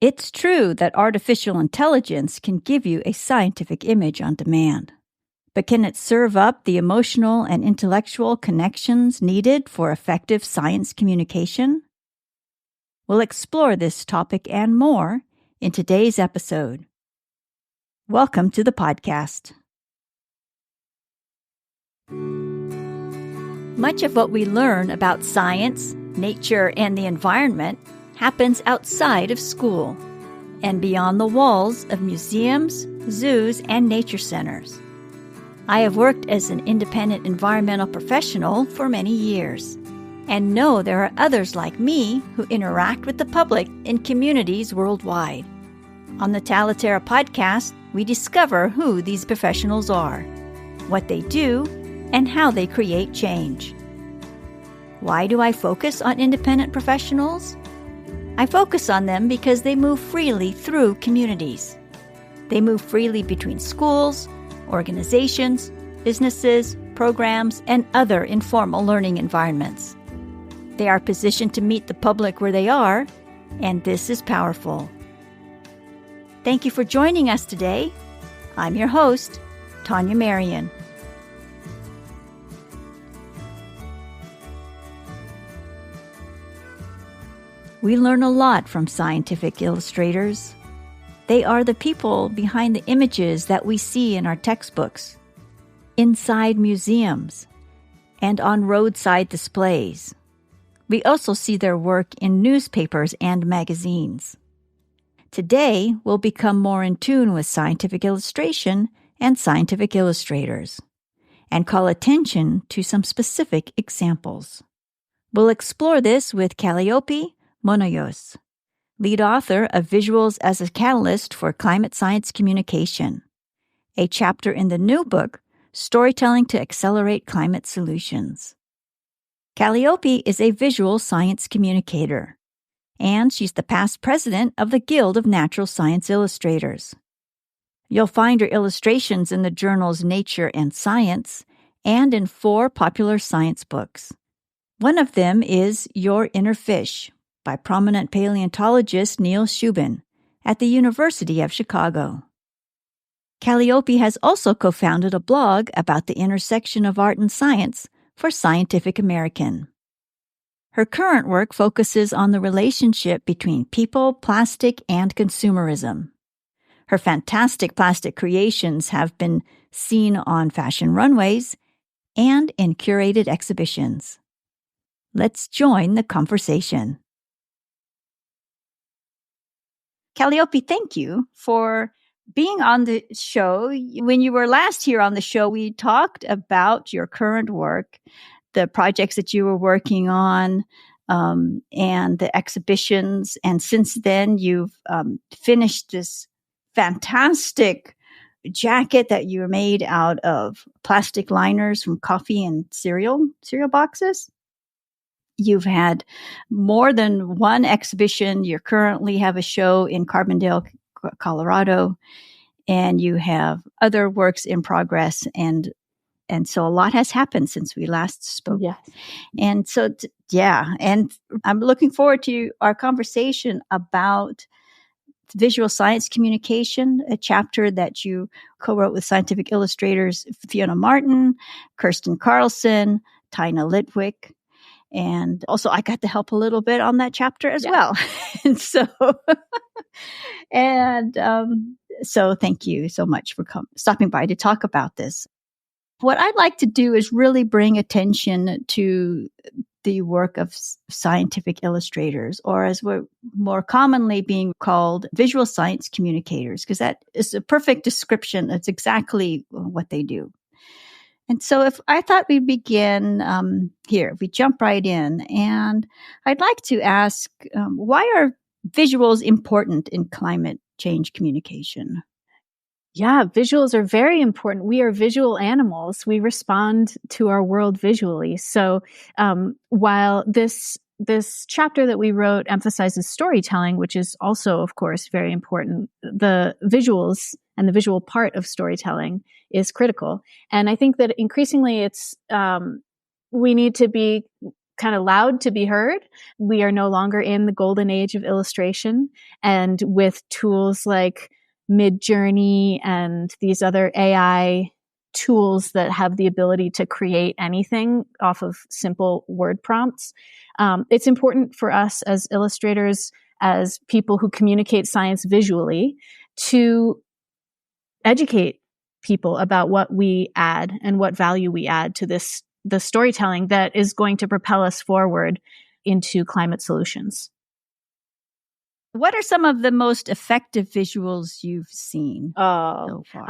It's true that artificial intelligence can give you a scientific image on demand. But can it serve up the emotional and intellectual connections needed for effective science communication? We'll explore this topic and more in today's episode. Welcome to the podcast. Much of what we learn about science, nature, and the environment happens outside of school and beyond the walls of museums, zoos, and nature centers. I have worked as an independent environmental professional for many years and know there are others like me who interact with the public in communities worldwide. On the Talaterra podcast, we discover who these professionals are, what they do, and how they create change. Why do I focus on independent professionals? I focus on them because they move freely through communities. They move freely between schools, organizations, businesses, programs, and other informal learning environments. They are positioned to meet the public where they are, and this is powerful. Thank you for joining us today. I'm your host, Tania Marien. We learn a lot from scientific illustrators. They are the people behind the images that we see in our textbooks, inside museums, and on roadside displays. We also see their work in newspapers and magazines. Today, we'll become more in tune with scientific illustration and scientific illustrators, and call attention to some specific examples. We'll explore this with Kalliopi Monoyios, lead author of Visuals as a Catalyst for Climate Science Communication, a chapter in the new book, Storytelling to Accelerate Climate Solutions. Kalliopi is a visual science communicator, and she's the past president of the Guild of Natural Science Illustrators. You'll find her illustrations in the journals Nature and Science and in 4 popular science books. One of them is Your Inner Fish, by prominent paleontologist Neil Shubin at the University of Chicago. Kalliopi has also co-founded a blog about the intersection of art and science for Scientific American. Her current work focuses on the relationship between people, plastic, and consumerism. Her fantastic plastic creations have been seen on fashion runways and in curated exhibitions. Let's join the conversation. Kalliopi, thank you for being on the show. When you were last here on the show, we talked about your current work, the projects that you were working on, and the exhibitions. And since then, you've finished this fantastic jacket that you made out of plastic liners from coffee and cereal boxes. You've had more than one exhibition. You currently have a show in Carbondale, Colorado, and you have other works in progress. And so a lot has happened since we last spoke. Yes. And so, and I'm looking forward to our conversation about visual science communication, a chapter that you co-wrote with scientific illustrators Fiona Martin, Kirsten Carlson, Tina Litwick. And also, I got to help a little bit on that chapter as well. And so, so thank you so much for stopping by to talk about this. What I'd like to do is really bring attention to the work of scientific illustrators, or as we're more commonly being called, visual science communicators, because that is a perfect description. It's exactly what they do. And so I thought we'd begin here. We jump right in. And I'd like to ask, why are visuals important in climate change communication? Yeah, visuals are very important. We are visual animals. We respond to our world visually. So while this chapter that we wrote emphasizes storytelling, which is also, of course, very important, the visuals and the visual part of storytelling is critical. And I think that increasingly we need to be kind of loud to be heard. We are no longer in the golden age of illustration. And with tools like Midjourney and these other AI tools that have the ability to create anything off of simple word prompts, it's important for us as illustrators, as people who communicate science visually, to educate people about what we add and what value we add to the storytelling that is going to propel us forward into climate solutions. What are some of the most effective visuals you've seen so far?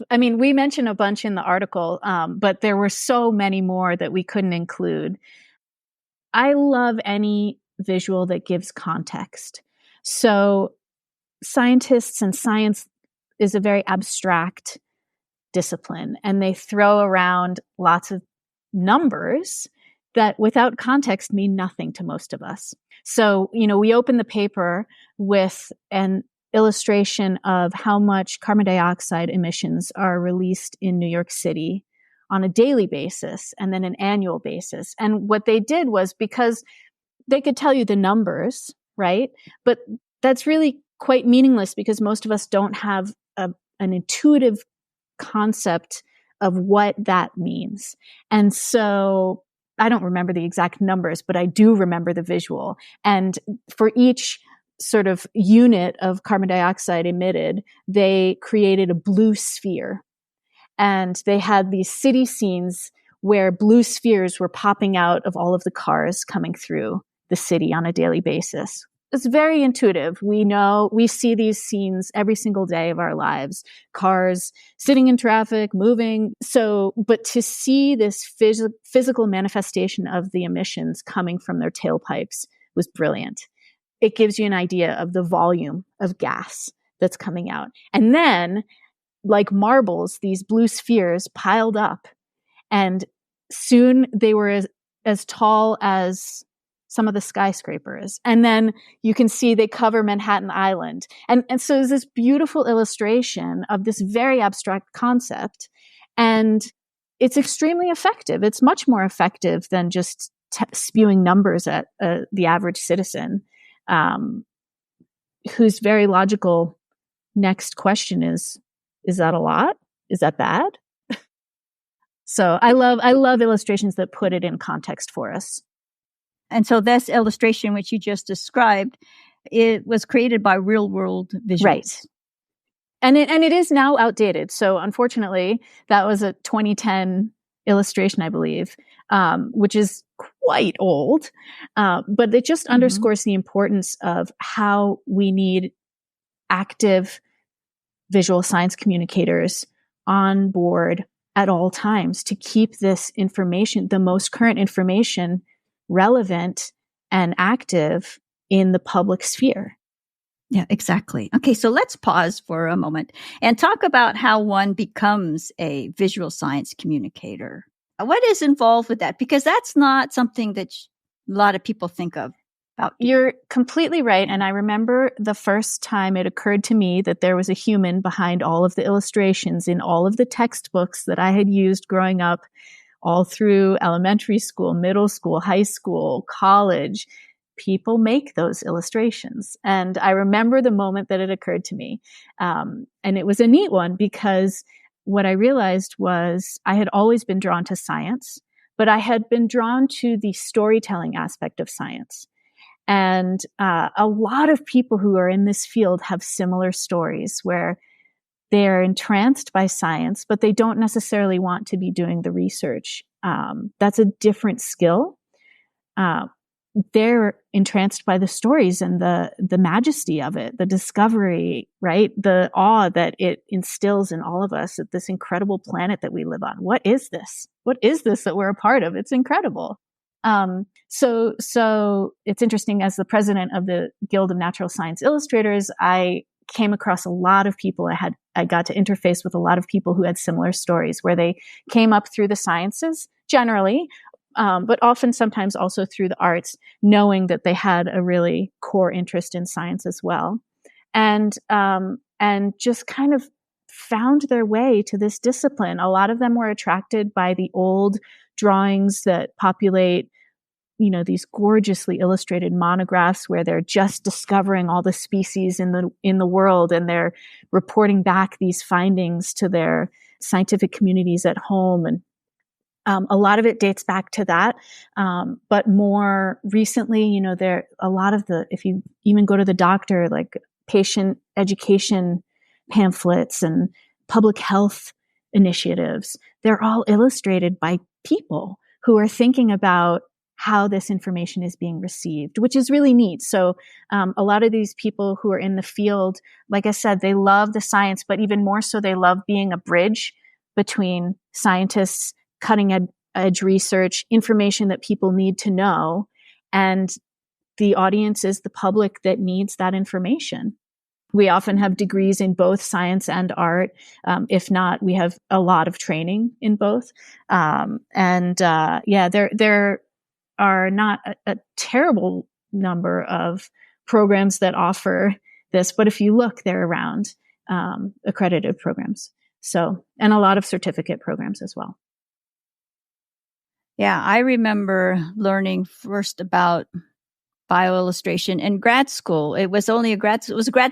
We mentioned a bunch in the article, but there were so many more that we couldn't include. I love any visual that gives context. So scientists and science is a very abstract discipline, and they throw around lots of numbers that without context mean nothing to most of us. So, we open the paper with an illustration of how much carbon dioxide emissions are released in New York City on a daily basis and then an annual basis. And what they did was, because they could tell you the numbers, right? But that's really quite meaningless because most of us don't have an intuitive concept of what that means. And so I don't remember the exact numbers, but I do remember the visual. And for each sort of unit of carbon dioxide emitted, they created a blue sphere. And they had these city scenes where blue spheres were popping out of all of the cars coming through the city on a daily basis. It's very intuitive. We see these scenes every single day of our lives. Cars sitting in traffic, moving. But to see this physical manifestation of the emissions coming from their tailpipes was brilliant. It gives you an idea of the volume of gas that's coming out. And then, like marbles, these blue spheres piled up, and soon they were as tall as some of the skyscrapers. And then you can see they cover Manhattan Island. And so there's this beautiful illustration of this very abstract concept. And it's extremely effective. It's much more effective than just spewing numbers at the average citizen, whose very logical next question is that a lot? Is that bad? So I love illustrations that put it in context for us. And so this illustration, which you just described, it was created by Real World Visuals. Right. And it is now outdated. So unfortunately, that was a 2010 illustration, I believe, which is quite old. But it just underscores the importance of how we need active visual science communicators on board at all times to keep this information, the most current information, relevant and active in the public sphere. Yeah, exactly. Okay, so let's pause for a moment and talk about how one becomes a visual science communicator. What is involved with that? Because that's not something that a lot of people think of. You're completely right. And I remember the first time it occurred to me that there was a human behind all of the illustrations in all of the textbooks that I had used growing up, all through elementary school, middle school, high school, college. People make those illustrations. And I remember the moment that it occurred to me. And it was a neat one because what I realized was I had always been drawn to science, but I had been drawn to the storytelling aspect of science. And a lot of people who are in this field have similar stories where they're entranced by science, but they don't necessarily want to be doing the research. That's a different skill. They're entranced by the stories and the majesty of it, the discovery, right? The awe that it instills in all of us at this incredible planet that we live on. What is this? What is this that we're a part of? It's incredible. So it's interesting, as the president of the Guild of Natural Science Illustrators, I came across a lot of people. I got to interface with a lot of people who had similar stories where they came up through the sciences generally, but often sometimes also through the arts, knowing that they had a really core interest in science as well. And just kind of found their way to this discipline. A lot of them were attracted by the old drawings that populate these gorgeously illustrated monographs where they're just discovering all the species in the world, and they're reporting back these findings to their scientific communities at home. And a lot of it dates back to that. But more recently, there a lot of if you even go to the doctor, like patient education pamphlets and public health initiatives, they're all illustrated by people who are thinking about how this information is being received, which is really neat. So a lot of these people who are in the field, like I said, they love the science, but even more so, they love being a bridge between scientists, cutting edge research, information that people need to know, and the audience is the public that needs that information. We often have degrees in both science and art. If not, we have a lot of training in both. There are not a terrible number of programs that offer this, but if you look, they're around, accredited programs. So, and a lot of certificate programs as well. Yeah, I remember learning first about bioillustration in grad school. It was a grad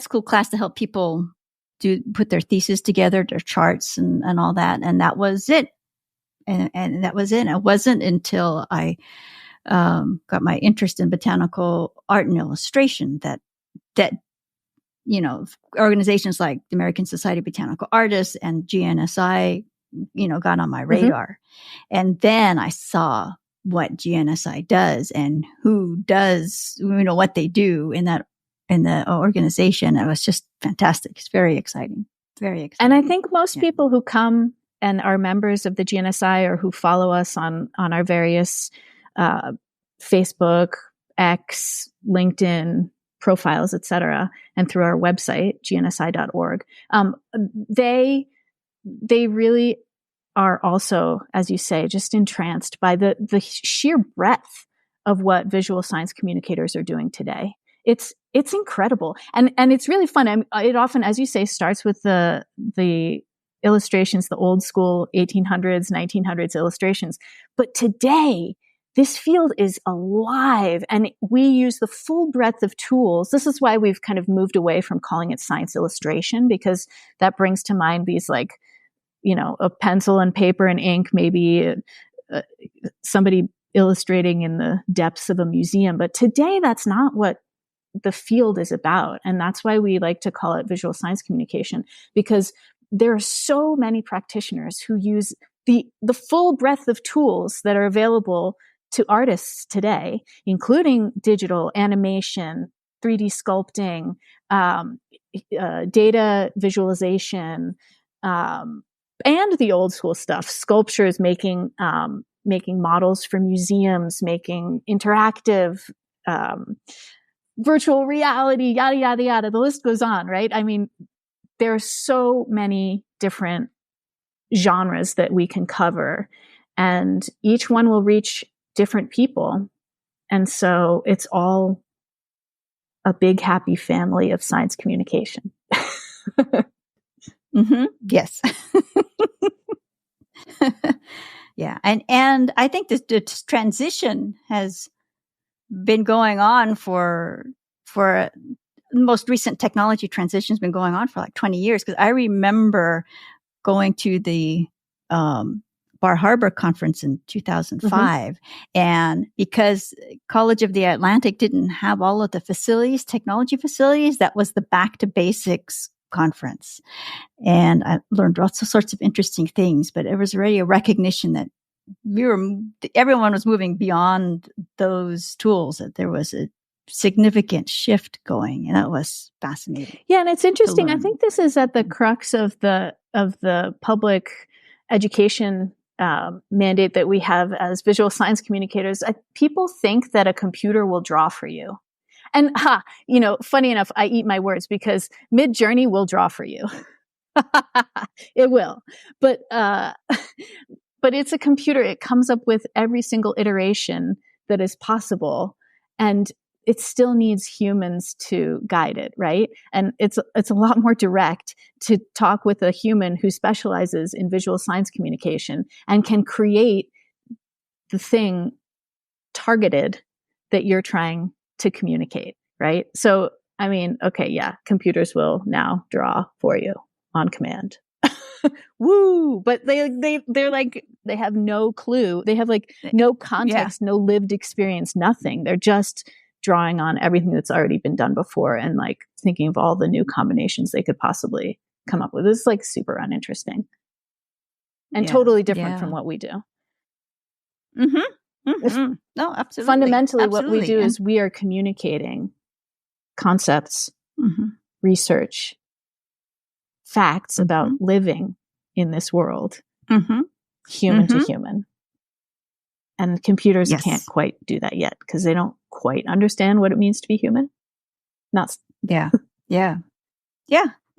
school class to help people put their thesis together, their charts and all that. And that was it. And that was it. It wasn't until I got my interest in botanical art and illustration that organizations like the American Society of Botanical Artists and GNSI, got on my radar. Mm-hmm. And then I saw what GNSI does and who does, what they do in the organization. It was just fantastic. It's very exciting. Very exciting. And I think most people who come and are members of the GNSI or who follow us on our various Facebook, X, LinkedIn profiles, etc., and through our website, gnsi.org, they really are also, as you say, just entranced by the sheer breadth of what visual science communicators are doing today. It's incredible. And it's really fun. It often, as you say, starts with the illustrations, the old school 1800s, 1900s illustrations. But today, this field is alive and we use the full breadth of tools. This is why we've kind of moved away from calling it science illustration, because that brings to mind these a pencil and paper and ink, maybe somebody illustrating in the depths of a museum. But today, that's not what the field is about. And that's why we like to call it visual science communication, because there are so many practitioners who use the full breadth of tools that are available to artists today, including digital animation, 3D sculpting, data visualization, and the old school stuff, sculptures, making models for museums, making interactive, virtual reality, yada, yada, yada. The list goes on, right? I mean, there are so many different genres that we can cover, and each one will reach different people. And so it's all a big, happy family of science communication. Mm-hmm. Yes. Yeah. And I think this transition has been going on for the most recent technology transition has been going on for like 20 years. Because I remember going to the Bar Harbor conference in 2005. Mm-hmm. And because College of the Atlantic didn't have all of the facilities, technology facilities, that was the Back to Basics conference. And I learned lots of sorts of interesting things, but it was already a recognition that everyone was moving beyond those tools, that there was a significant shift going, and that was fascinating. Yeah, and it's interesting. I think this is at the crux of the public education mandate that we have as visual science communicators. People think that a computer will draw for you. And funny enough, I eat my words, because Midjourney will draw for you. It will. But it's a computer. It comes up with every single iteration that is possible. And it still needs humans to guide it, right? And it's a lot more direct to talk with a human who specializes in visual science communication and can create the thing targeted that you're trying to communicate, right? So, I mean, okay, yeah, computers will now draw for you on command. Woo! But they're like, they have no clue. They have like no context, no lived experience, nothing. They're just drawing on everything that's already been done before and like thinking of all the new combinations they could possibly come up with. This is like super uninteresting and totally different from what we do. Mm-hmm. Mm-hmm. No, absolutely. Fundamentally, what we do is we are communicating concepts, research, facts about living in this world, human to human. And computers can't quite do that yet because they don't quite understand what it means to be human. Yeah.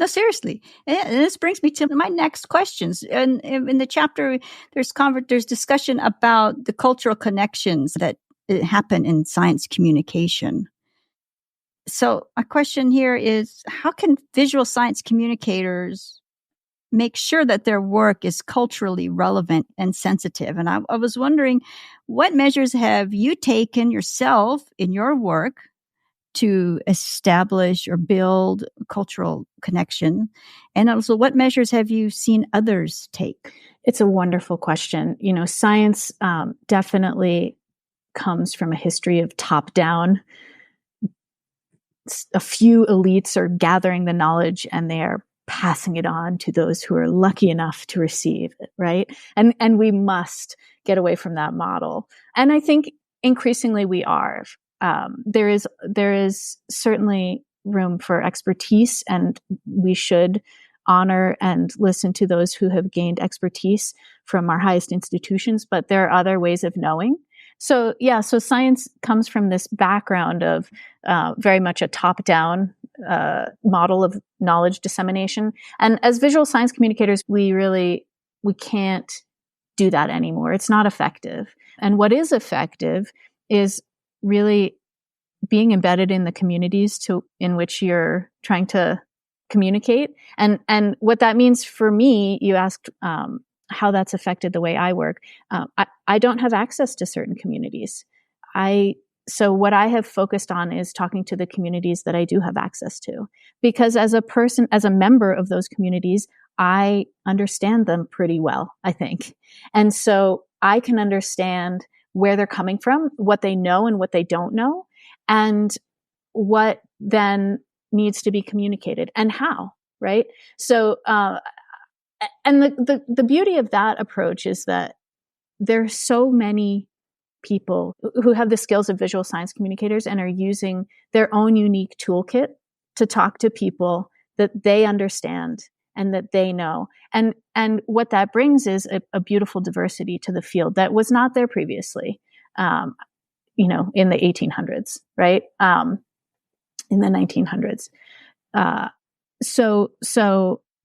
No, seriously. And this brings me to my next questions. And in the chapter, there's discussion about the cultural connections that happen in science communication. So my question here is, how can visual science communicators make sure that their work is culturally relevant and sensitive? And I was wondering, what measures have you taken yourself in your work to establish or build cultural connection? And also, what measures have you seen others take? It's a wonderful question. You know, science definitely comes from a history of top-down. A few elites are gathering the knowledge and they are passing it on to those who are lucky enough to receive it, right? And we must get away from that model. And I think increasingly we are. There is certainly room for expertise, and we should honor and listen to those who have gained expertise from our highest institutions, but there are other ways of knowing. So science comes from this background of very much a top-down model of knowledge dissemination. And as visual science communicators, we can't do that anymore. It's not effective. And what is effective is really being embedded in the communities in which you're trying to communicate. And what that means for me, you asked how that's affected the way I work. I don't have access to certain communities. So what I have focused on is talking to the communities that I do have access to, because as a member of those communities, I understand them pretty well, I think. And so I can understand where they're coming from, what they know and what they don't know, and what then needs to be communicated and how, right? So, and the beauty of that approach is that there are so many people who have the skills of visual science communicators and are using their own unique toolkit to talk to people that they understand and that they know. And what that brings is a beautiful diversity to the field that was not there previously, in the 1800s, right? In the 1900s. So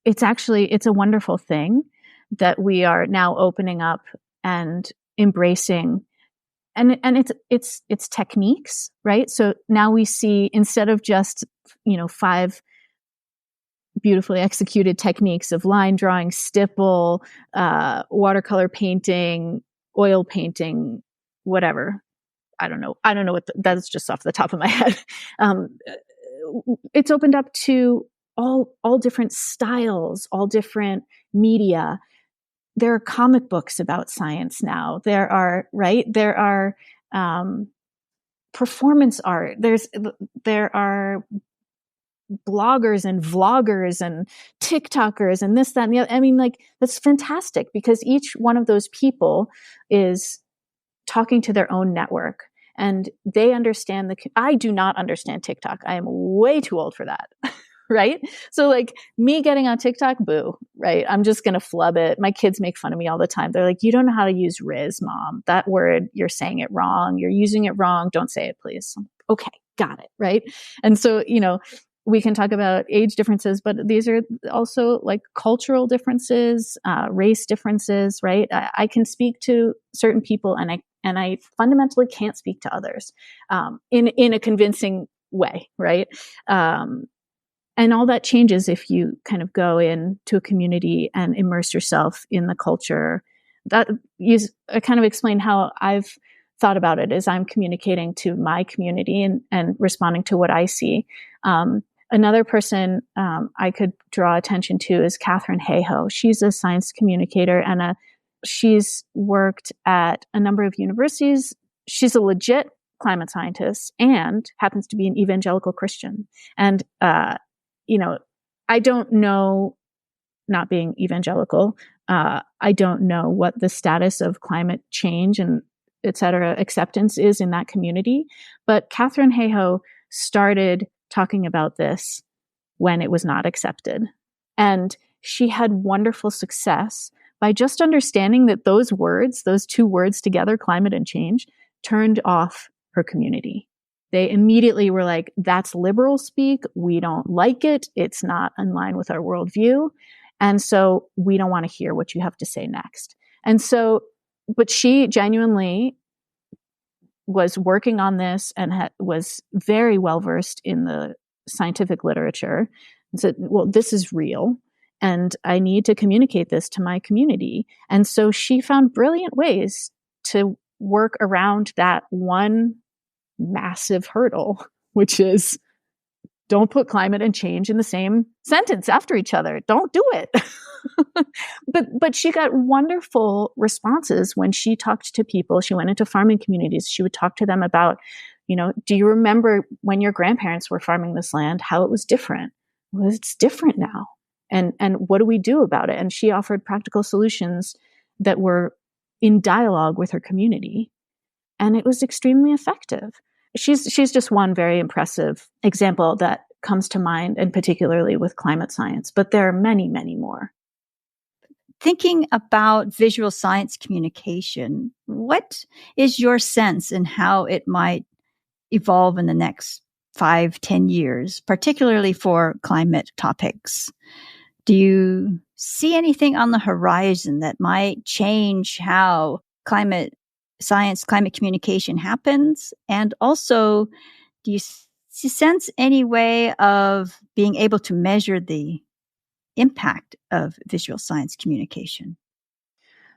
it's a wonderful thing that we are now opening up and embracing. And it's techniques, right? So now we see, instead of just, 5 beautifully executed techniques of line drawing, stipple, watercolor painting, oil painting, whatever. I don't know what that's just off the top of my head. It's opened up to all different styles, all different media. There are comic books about science now. There are performance art. There are bloggers and vloggers and TikTokers and this, that, and the other. I mean, like, that's fantastic because each one of those people is talking to their own network and they understand I do not understand TikTok. I am way too old for that. Right? So like me getting on TikTok, boo, right? I'm just going to flub it. My kids make fun of me all the time. They're like, you don't know how to use Riz, Mom. That word, you're saying it wrong. You're using it wrong. Don't say it, please. Okay, got it. Right? And so, we can talk about age differences, but these are also like cultural differences, race differences, right? I can speak to certain people and I fundamentally can't speak to others in a convincing way, right? And all that changes if you kind of go into a community and immerse yourself in the culture. I kind of explain how I've thought about it as I'm communicating to my community and responding to what I see. Another person I could draw attention to is Katharine Hayhoe. She's a science communicator and she's worked at a number of universities. She's a legit climate scientist and happens to be an evangelical Christian. And, I don't know, not being evangelical, I don't know what the status of climate change and et cetera acceptance is in that community. But Katharine Hayhoe started talking about this when it was not accepted. And she had wonderful success by just understanding that those two words together, climate and change, turned off her community. They immediately were like, that's liberal speak. We don't like it. It's not in line with our worldview. And so we don't want to hear what you have to say next. And so, but she genuinely was working on this and was very well versed in the scientific literature and said, well, this is real and I need to communicate this to my community. And so she found brilliant ways to work around that one massive hurdle, which is don't put climate and change in the same sentence after each other. Don't do it. But she got wonderful responses when she talked to people. She went into farming communities. She would talk to them about, do you remember when your grandparents were farming this land, how it was different? Well, it's different now. And what do we do about it? And she offered practical solutions that were in dialogue with her community. And it was extremely effective. She's just one very impressive example that comes to mind, and particularly with climate science, but there are many, many more. Thinking about visual science communication, what is your sense in how it might evolve in the next 5-10 years, particularly for climate topics? Do you see anything on the horizon that might change how climate science, climate communication happens? And also, do you sense any way of being able to measure the impact of visual science communication?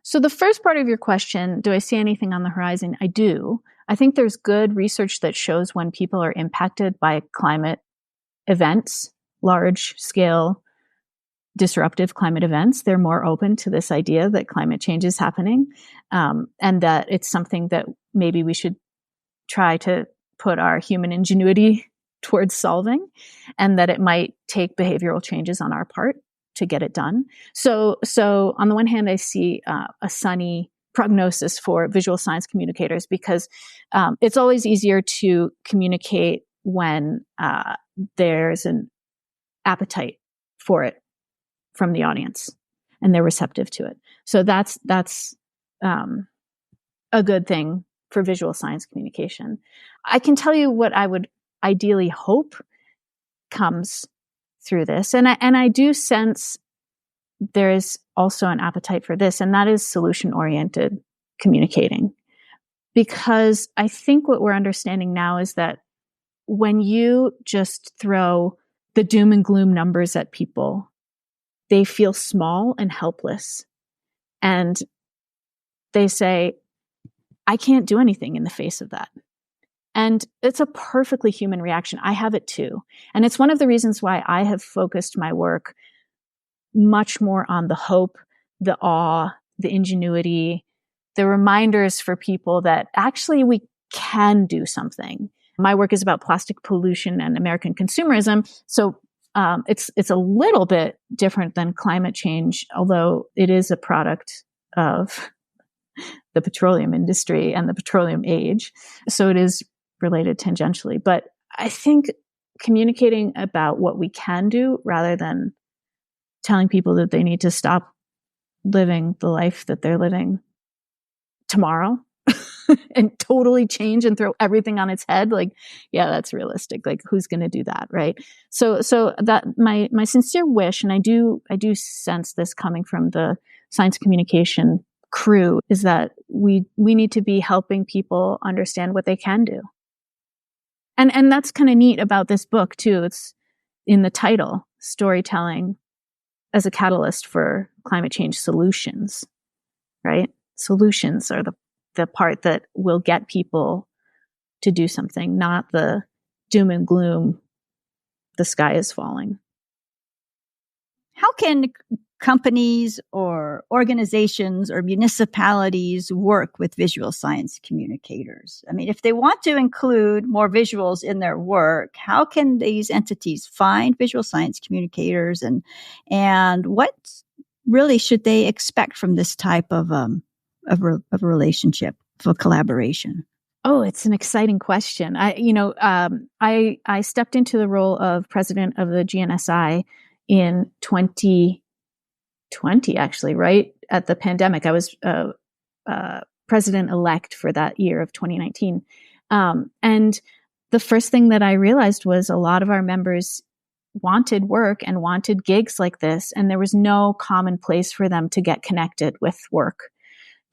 So the first part of your question, do I see anything on the horizon? I do. I think there's good research that shows when people are impacted by climate events, large scale disruptive climate events, they're more open to this idea that climate change is happening, and that it's something that maybe we should try to put our human ingenuity towards solving, and that it might take behavioral changes on our part to get it done. So on the one hand, I see a sunny prognosis for visual science communicators because it's always easier to communicate when there's an appetite for it from the audience and they're receptive to it. So that's a good thing for visual science communication. I can tell you what I would ideally hope comes through this. And I do sense there is also an appetite for this, and that is solution-oriented communicating. Because I think what we're understanding now is that when you just throw the doom and gloom numbers at people, they feel small and helpless. And they say, I can't do anything in the face of that. And it's a perfectly human reaction. I have it too. And it's one of the reasons why I have focused my work much more on the hope, the awe, the ingenuity, the reminders for people that actually we can do something. My work is about plastic pollution and American consumerism. So it's a little bit different than climate change, although it is a product of the petroleum industry and the petroleum age. So it is related tangentially. But I think communicating about what we can do rather than telling people that they need to stop living the life that they're living tomorrow and totally change and throw everything on its head. Like, yeah, that's realistic. Like, who's going to do that? Right. So that my sincere wish, and I do sense this coming from the science communication crew, is that we need to be helping people understand what they can do. And that's kind of neat about this book too. It's in the title, storytelling as a catalyst for climate change solutions, right? Solutions are the the part that will get people to do something, not the doom and gloom, the sky is falling. How can companies or organizations or municipalities work with visual science communicators? I mean, if they want to include more visuals in their work, how can these entities find visual science communicators, and what really should they expect from this type of a relationship, of a collaboration? Oh, it's an exciting question. I stepped into the role of president of the GNSI in 2020, actually, right at the pandemic. I was president-elect for that year of 2019. And the first thing that I realized was a lot of our members wanted work and wanted gigs like this, and there was no common place for them to get connected with work.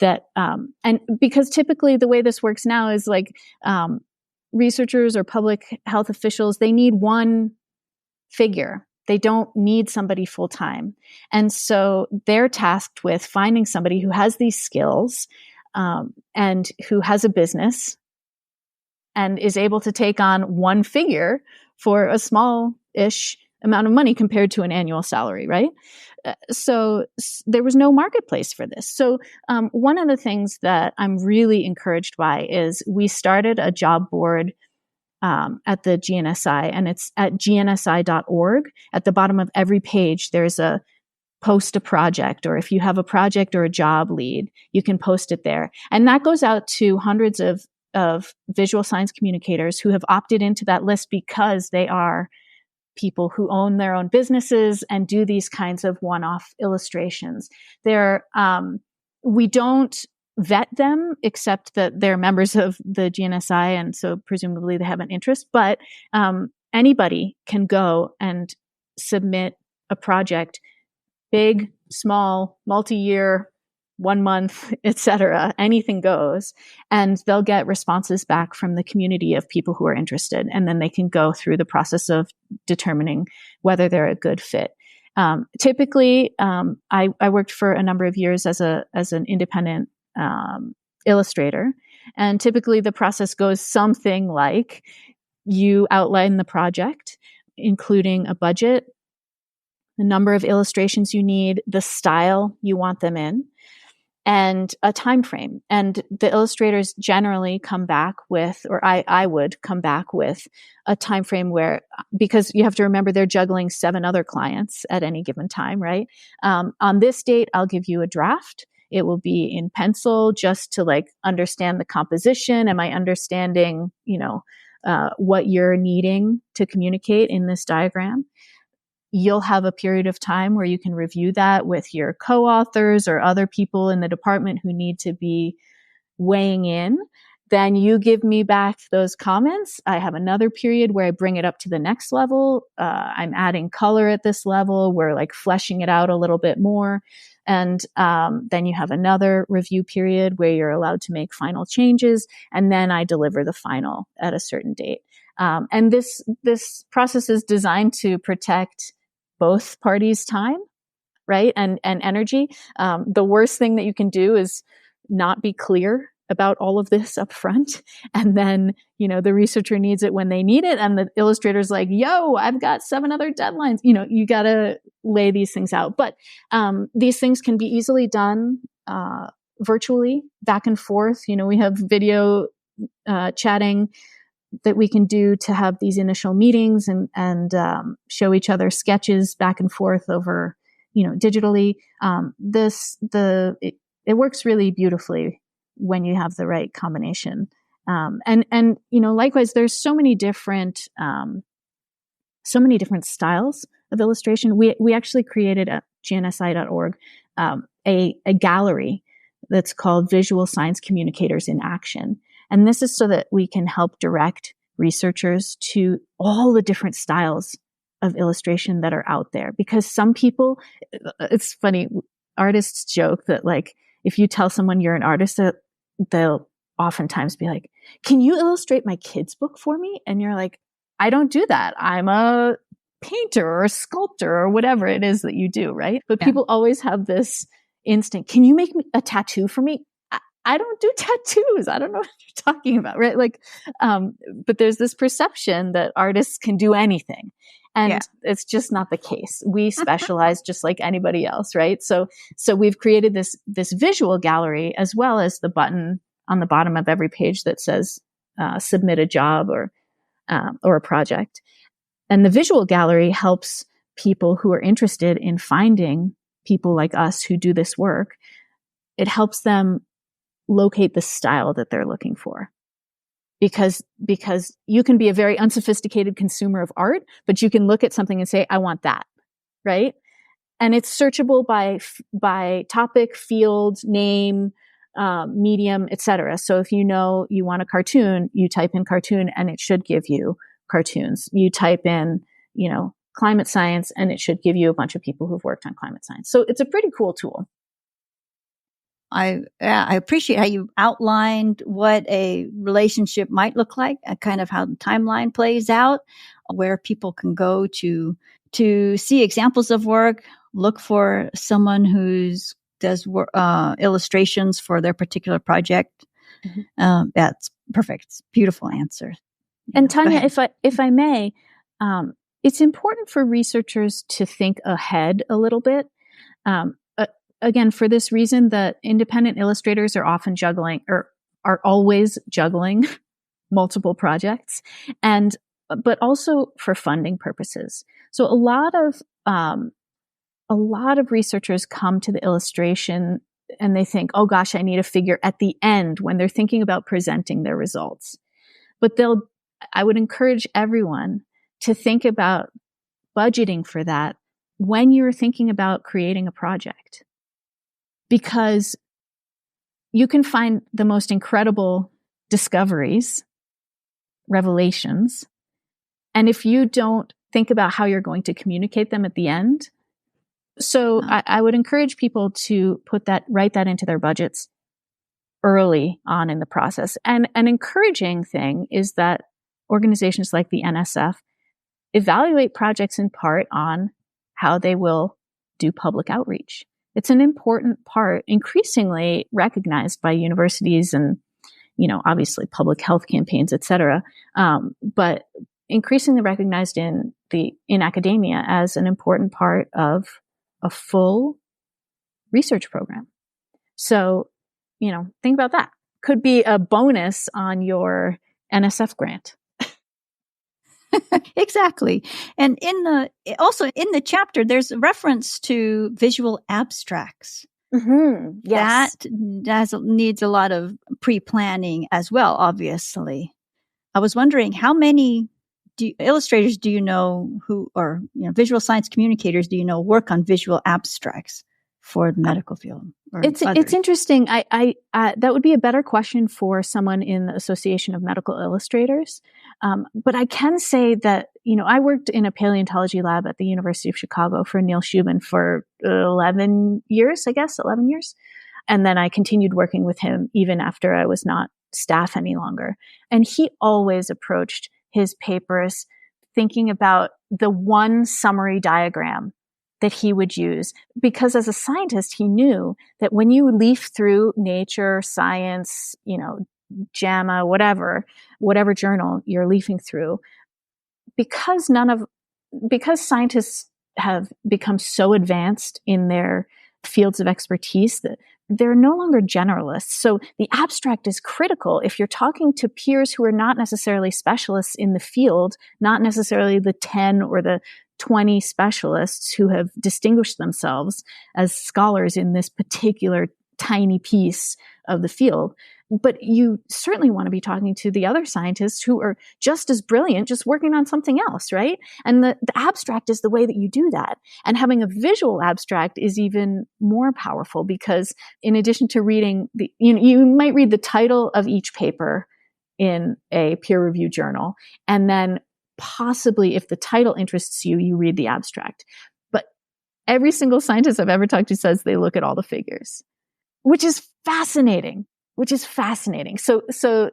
And because typically the way this works now is like researchers or public health officials, they need one figure. They don't need somebody full time. And so they're tasked with finding somebody who has these skills and who has a business and is able to take on one figure for a small-ish amount of money compared to an annual salary, right? So there was no marketplace for this. So one of the things that I'm really encouraged by is we started a job board at the GNSI, and it's at gnsi.org. At the bottom of every page, there's a post a project, or if you have a project or a job lead, you can post it there. And that goes out to hundreds of visual science communicators who have opted into that list because they are people who own their own businesses and do these kinds of one-off illustrations. We don't vet them, except that they're members of the GNSI, and so presumably they have an interest. But anybody can go and submit a project, big, small, multi-year, 1 month, etc. Anything goes, and they'll get responses back from the community of people who are interested, and then they can go through the process of determining whether they're a good fit. Typically, I worked for a number of years as an independent illustrator, and typically the process goes something like you outline the project, including a budget, the number of illustrations you need, the style you want them in, and a time frame. And the illustrators generally come back with, or I would come back with a time frame where, because you have to remember they're juggling 7 other clients at any given time, right? On this date, I'll give you a draft. It will be in pencil just to like understand the composition. Am I understanding, what you're needing to communicate in this diagram? You'll have a period of time where you can review that with your co-authors or other people in the department who need to be weighing in. Then you give me back those comments. I have another period where I bring it up to the next level. I'm adding color at this level. We're like fleshing it out a little bit more. And then you have another review period where you're allowed to make final changes. And then I deliver the final at a certain date. And this process is designed to protect both parties' time, right? And energy. The worst thing that you can do is not be clear about all of this up front. And then, the researcher needs it when they need it. And the illustrator's like, yo, I've got 7 other deadlines. You got to lay these things out. But these things can be easily done virtually, back and forth. We have video chatting that we can do to have these initial meetings and show each other sketches back and forth over, digitally. It works really beautifully when you have the right combination. Likewise, there's so many different styles of illustration. We actually created at gnsi.org a gallery that's called Visual Science Communicators in Action. And this is so that we can help direct researchers to all the different styles of illustration that are out there. Because some people, it's funny, artists joke that like, if you tell someone you're an artist, they'll oftentimes be like, can you illustrate my kid's book for me? And you're like, I don't do that. I'm a painter or a sculptor or whatever it is that you do, right? But people always have this instinct. Can you make a tattoo for me? I don't do tattoos. I don't know what you're talking about, right? Like, but there's this perception that artists can do anything. And it's just not the case. We specialize just like anybody else, right? So we've created this visual gallery, as well as the button on the bottom of every page that says submit a job or a project. And the visual gallery helps people who are interested in finding people like us who do this work. It helps them locate the style that they're looking for. Because you can be a very unsophisticated consumer of art, but you can look at something and say, I want that, right? And it's searchable by topic, field, name, medium, etc. So if you know you want a cartoon, you type in cartoon and it should give you cartoons. You type in, climate science and it should give you a bunch of people who've worked on climate science. So it's a pretty cool tool. I appreciate how you outlined what a relationship might look like, kind of how the timeline plays out, where people can go to see examples of work, look for someone who's does illustrations for their particular project. Mm-hmm. That's perfect. It's a beautiful answer. And Tania, if I may, it's important for researchers to think ahead a little bit. Again, for this reason, that independent illustrators are often juggling or are always juggling multiple projects, but also for funding purposes. So a lot of researchers come to the illustration and they think, oh gosh, I need a figure at the end when they're thinking about presenting their results. But I would encourage everyone to think about budgeting for that when you're thinking about creating a project. Because you can find the most incredible discoveries, revelations, and if you don't think about how you're going to communicate them at the end. So I would encourage people to write that into their budgets early on in the process. And an encouraging thing is that organizations like the NSF evaluate projects in part on how they will do public outreach. It's an important part, increasingly recognized by universities and, obviously public health campaigns, et cetera. But increasingly recognized in academia as an important part of a full research program. So, think about that. Could be a bonus on your NSF grant. Exactly. And also in the chapter, there's a reference to visual abstracts. Mm-hmm. Yes. That needs a lot of pre-planning as well, obviously. I was wondering how many illustrators do you know or visual science communicators do you know work on visual abstracts for the medical field? It's interesting. I that would be a better question for someone in the Association of Medical Illustrators. But I can say that, I worked in a paleontology lab at the University of Chicago for Neil Shubin for 11 years. And then I continued working with him even after I was not staff any longer. And he always approached his papers thinking about the one summary diagram that he would use, because as a scientist, he knew that when you leaf through Nature, Science, JAMA, whatever journal you're leafing through, because scientists have become so advanced in their fields of expertise that they're no longer generalists. So the abstract is critical if you're talking to peers who are not necessarily specialists in the field, not necessarily the 10 or the 20 specialists who have distinguished themselves as scholars in this particular tiny piece of the field. But you certainly want to be talking to the other scientists who are just as brilliant, just working on something else, right? And the abstract is the way that you do that. And having a visual abstract is even more powerful, because in addition to reading you might read the title of each paper in a peer-reviewed journal, and then possibly, if the title interests you, you read the abstract. But every single scientist I've ever talked to says they look at all the figures, which is fascinating. So,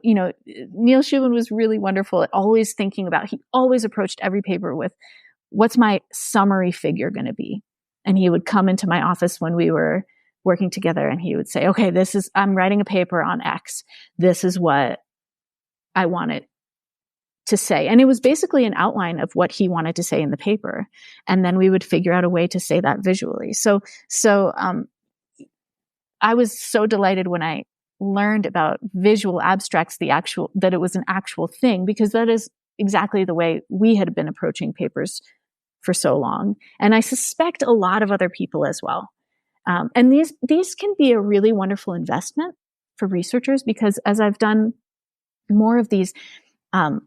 Neil Shubin was really wonderful at always thinking about, he always approached every paper with, what's my summary figure going to be? And he would come into my office when we were working together, and he would say, okay, I'm writing a paper on X. This is what I want it to say. And it was basically an outline of what he wanted to say in the paper. And then we would figure out a way to say that visually. So I was so delighted when I learned about visual abstracts, that it was an actual thing, because that is exactly the way we had been approaching papers for so long. And I suspect a lot of other people as well. And these can be a really wonderful investment for researchers, because as I've done more of these, I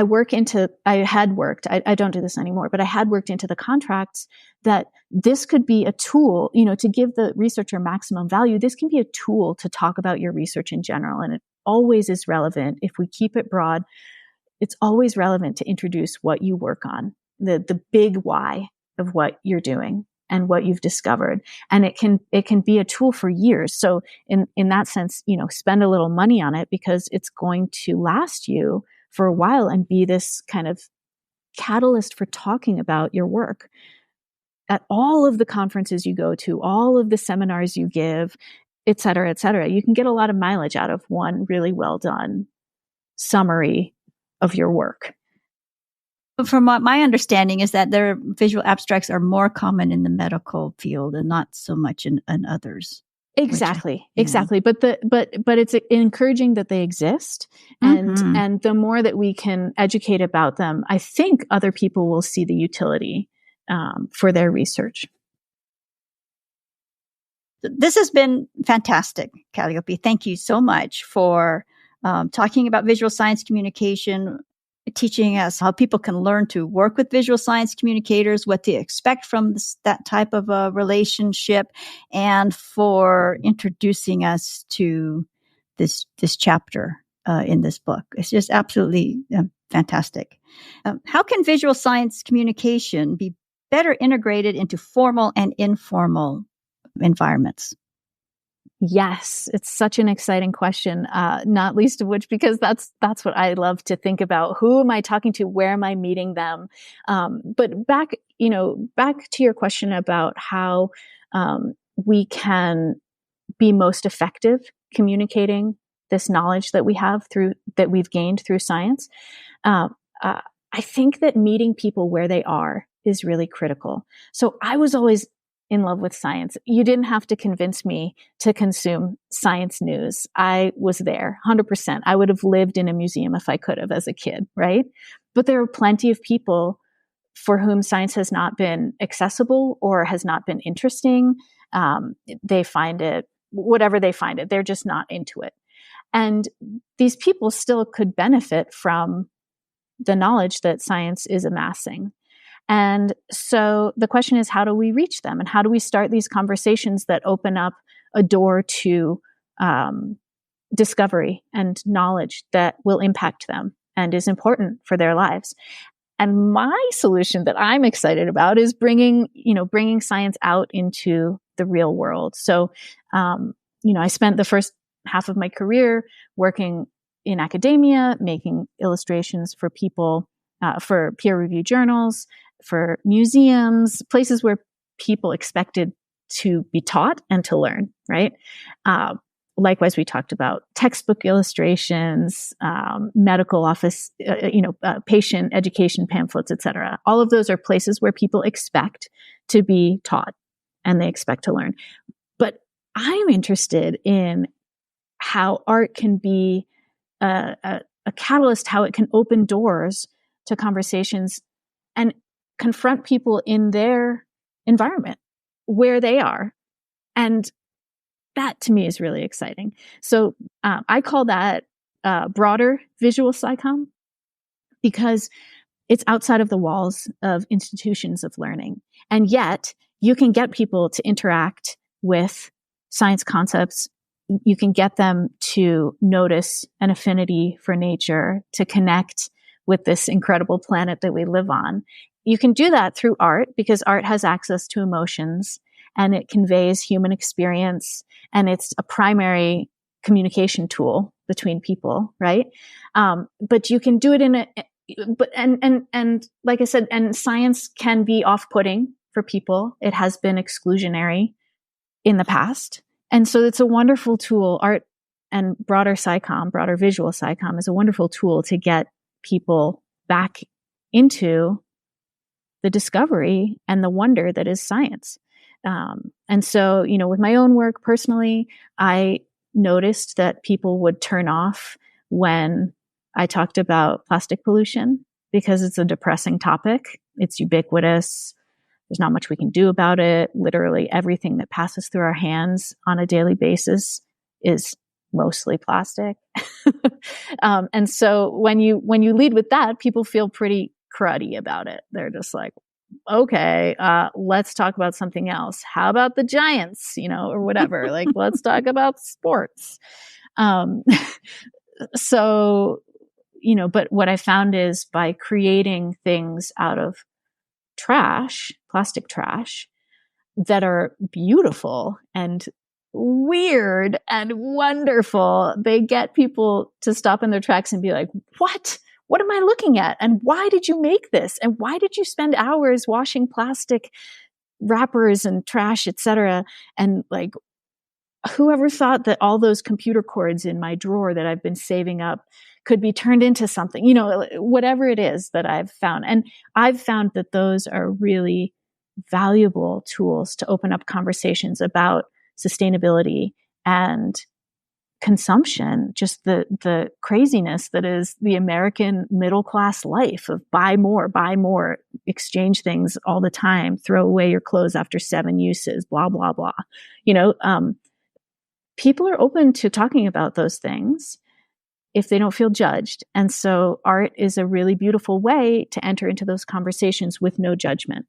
don't do this anymore, but I had worked into the contracts that this could be a tool, to give the researcher maximum value. This can be a tool to talk about your research in general. And it always is relevant. If we keep it broad, it's always relevant to introduce what you work on, the big why of what you're doing and what you've discovered. And it can be a tool for years. So in that sense, spend a little money on it, because it's going to last you for a while and be this kind of catalyst for talking about your work at all of the conferences you go to, all of the seminars you give, et cetera, et cetera. You can get a lot of mileage out of one really well done summary of your work. From what my understanding is that their visual abstracts are more common in the medical field and not so much in others. Exactly. But it's encouraging that they exist. And the more that we can educate about them, I think other people will see the utility for their research. This has been fantastic, Kalliopi. Thank you so much for talking about visual science communication, teaching us how people can learn to work with visual science communicators, what to expect from that type of a relationship, and for introducing us to this chapter in this book. It's just absolutely fantastic. How can visual science communication be better integrated into formal and informal environments? Yes, it's such an exciting question, not least of which because that's what I love to think about. Who am I talking to? Where am I meeting them? But back to your question about how we can be most effective communicating this knowledge that we've gained through science. I think that meeting people where they are is really critical. So I was always in love with science. You didn't have to convince me to consume science news. I was there 100%. I would have lived in a museum if I could have as a kid, right? But there are plenty of people for whom science has not been accessible or has not been interesting. They find it, whatever they find it, they're just not into it. And these people still could benefit from the knowledge that science is amassing. And so the question is, how do we reach them? And how do we start these conversations that open up a door to discovery and knowledge that will impact them and is important for their lives? And my solution that I'm excited about is bringing science out into the real world. So, I spent the first half of my career working in academia, making illustrations for people, for peer-reviewed journals, for museums, places where people expected to be taught and to learn, right? Likewise, we talked about textbook illustrations, medical office, patient education pamphlets, etc. All of those are places where people expect to be taught and they expect to learn. But I'm interested in how art can be a catalyst, how it can open doors to conversations and confront people in their environment where they are. And that to me is really exciting. So I call that broader visual psychom because it's outside of the walls of institutions of learning. And yet you can get people to interact with science concepts. You can get them to notice an affinity for nature, to connect with this incredible planet that we live on. You can do that through art because art has access to emotions and it conveys human experience and it's a primary communication tool between people, right? But you can do it and like I said, and science can be off-putting for people. It has been exclusionary in the past. And so it's a wonderful tool. Art and broader visual SciComm is a wonderful tool to get people back into the discovery and the wonder that is science. And so, with my own work personally, I noticed that people would turn off when I talked about plastic pollution because it's a depressing topic. It's ubiquitous. There's not much we can do about it. Literally everything that passes through our hands on a daily basis is mostly plastic. And so when you lead with that, people feel pretty cruddy about it. They're just like, okay, let's talk about something else. How about the Giants, or whatever? Like, let's talk about sports. So, but what I found is by creating things out of plastic trash, that are beautiful and weird and wonderful, they get people to stop in their tracks and be like, what? What am I looking at? And why did you make this? And why did you spend hours washing plastic wrappers and trash, etc.? And like, whoever thought that all those computer cords in my drawer that I've been saving up could be turned into something, whatever it is that I've found. And I've found that those are really valuable tools to open up conversations about sustainability and consumption, just the craziness that is the American middle class life of buy more, exchange things all the time, throw away your clothes after 7 uses, blah, blah, blah. People are open to talking about those things if they don't feel judged. And so art is a really beautiful way to enter into those conversations with no judgment.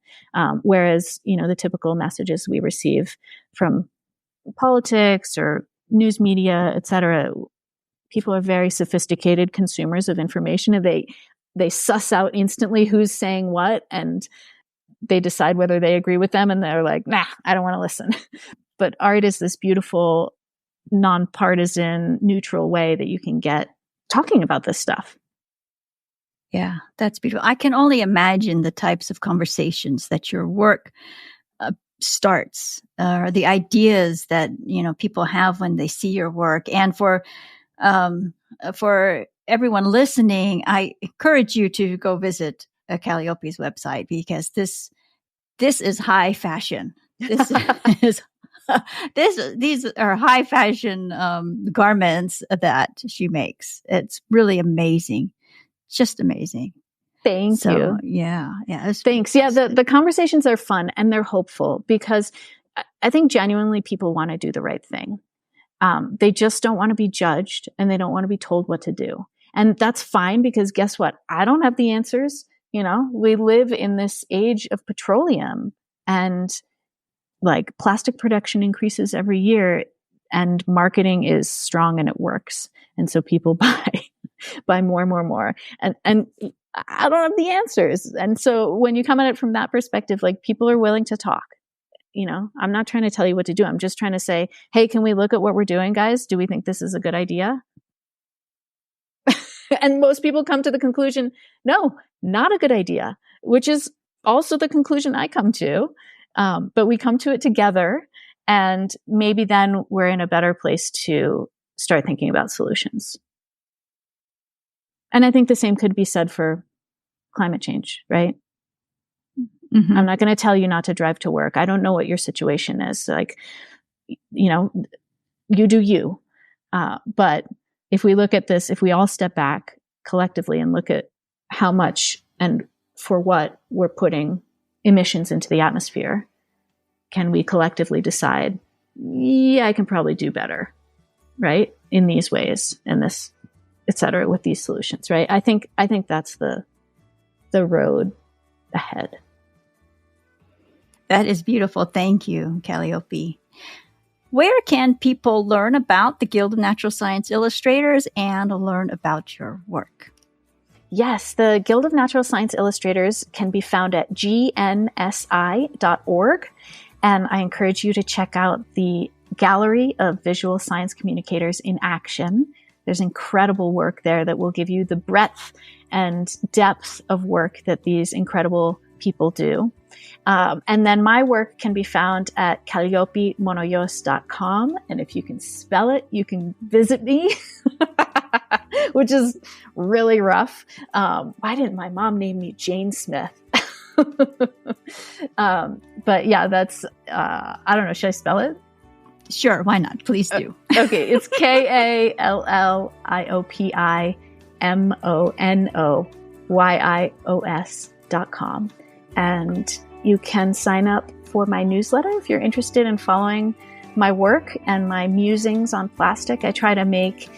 Whereas, the typical messages we receive from politics or news media, et cetera, people are very sophisticated consumers of information, and they suss out instantly who's saying what, and they decide whether they agree with them, and they're like, nah, I don't want to listen. But art is this beautiful, nonpartisan, neutral way that you can get talking about this stuff. Yeah, that's beautiful. I can only imagine the types of conversations that your work starts, or the ideas that people have when they see your work. And for everyone listening, I encourage you to go visit Kalliopi's website, because this is high fashion. This is these are high fashion garments that she makes. It's really amazing. Just amazing. Thank you. Yeah. Thanks. Yeah, the conversations are fun and they're hopeful, because I think genuinely people want to do the right thing. They just don't want to be judged, and they don't want to be told what to do. And that's fine, because guess what? I don't have the answers. We live in this age of petroleum, and like plastic production increases every year, and marketing is strong and it works. And so people buy more. And I don't have the answers. And so when you come at it from that perspective, like, people are willing to talk. I'm not trying to tell you what to do. I'm just trying to say, hey, can we look at what we're doing, guys? Do we think this is a good idea? And most people come to the conclusion, no, not a good idea, which is also the conclusion I come to. But we come to it together, and maybe then we're in a better place to start thinking about solutions. And I think the same could be said for climate change, right? Mm-hmm. I'm not going to tell you not to drive to work. I don't know what your situation is. Like, you do you. But if we look at this, if we all step back collectively and look at how much and for what we're putting emissions into the atmosphere, can we collectively decide, yeah, I can probably do better, right? In these ways, in this, et cetera, with these solutions, right? I think that's the road ahead. That is beautiful. Thank you, Kalliopi. Where can people learn about the Guild of Natural Science Illustrators and learn about your work? Yes, the Guild of Natural Science Illustrators can be found at gnsi.org. And I encourage you to check out the gallery of visual science communicators in action. There's incredible work there that will give you the breadth and depth of work that these incredible people do. And then my work can be found at KalliopiMonoyios.com. And if you can spell it, you can visit me, which is really rough. Why didn't my mom name me Jane Smith? But yeah, that's, I don't know. Should I spell it? Sure. Why not? Please do. Okay. It's KalliopiMonoyios.com. And you can sign up for my newsletter if you're interested in following my work and my musings on plastic. I try to make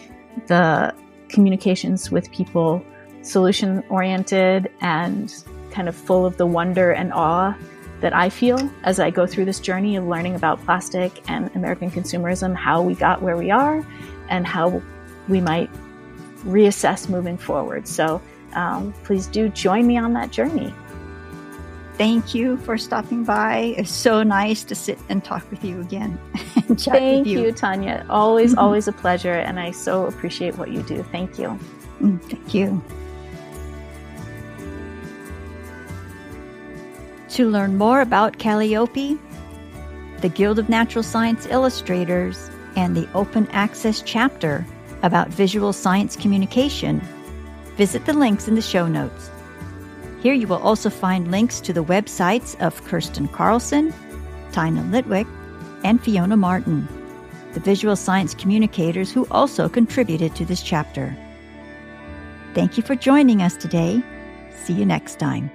the communications with people solution-oriented and kind of full of the wonder and awe that I feel as I go through this journey of learning about plastic and American consumerism, how we got where we are, and how we might reassess moving forward. So please do join me on that journey. Thank you for stopping by. It's so nice to sit and talk with you again and chat with you. Thank you, Tania. Always, always a pleasure. And I so appreciate what you do. Thank you. Thank you. To learn more about Kalliopi, the Guild of Natural Science Illustrators, and the open access chapter about visual science communication, visit the links in the show notes. Here you will also find links to the websites of Kirsten Carlson, Tina Litwick, and Fiona Martin, the visual science communicators who also contributed to this chapter. Thank you for joining us today. See you next time.